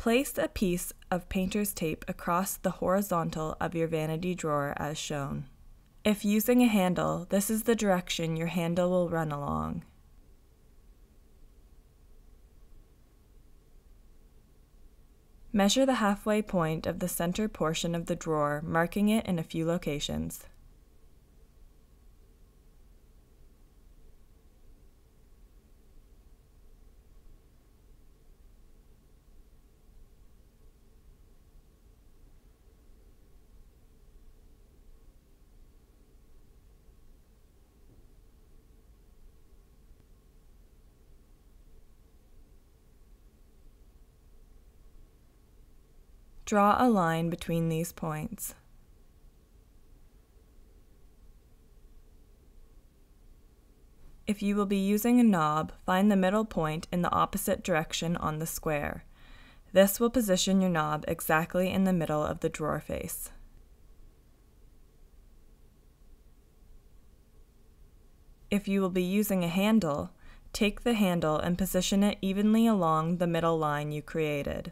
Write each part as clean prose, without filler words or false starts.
Place a piece of painter's tape across the horizontal of your vanity drawer as shown. If using a handle, this is the direction your handle will run along. Measure the halfway point of the center portion of the drawer, marking it in a few locations. Draw a line between these points. If you will be using a knob, find the middle point in the opposite direction on the square. This will position your knob exactly in the middle of the drawer face. If you will be using a handle, take the handle and position it evenly along the middle line you created.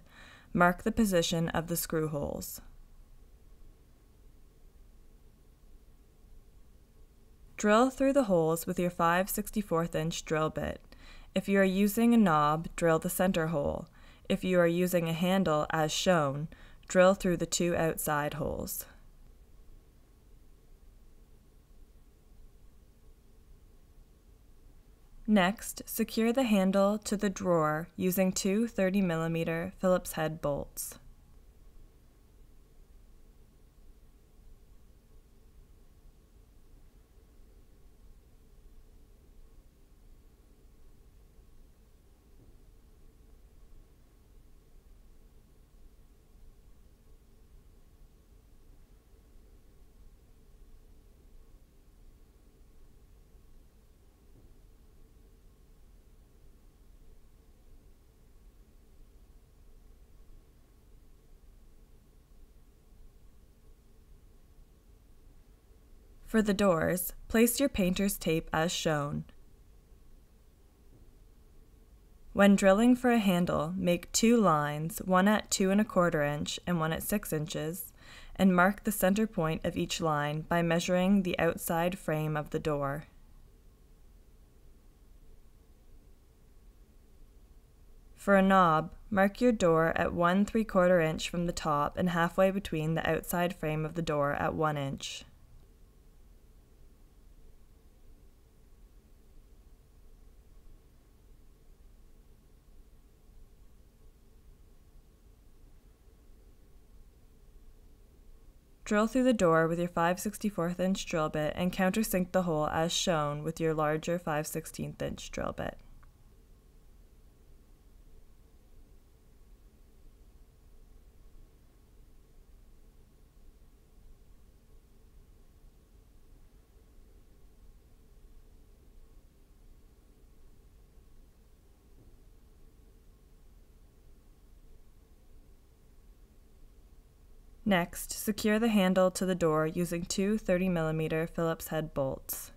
Mark the position of the screw holes. Drill through the holes with your 5/64 inch drill bit. If you are using a knob, drill the center hole. If you are using a handle, as shown, drill through the 2 outside holes. Next, secure the handle to the drawer using 2 30mm Phillips head bolts. For the doors, place your painter's tape as shown. When drilling for a handle, make 2 lines, one at 2 1/4 inch and one at 6 inches, and mark the center point of each line by measuring the outside frame of the door. For a knob, mark your door at 1 3/4 inch from the top and halfway between the outside frame of the door at 1 inch. Drill through the door with your 5/64 inch drill bit and countersink the hole as shown with your larger 5/16 inch drill bit. Next, secure the handle to the door using 2 30mm Phillips head bolts.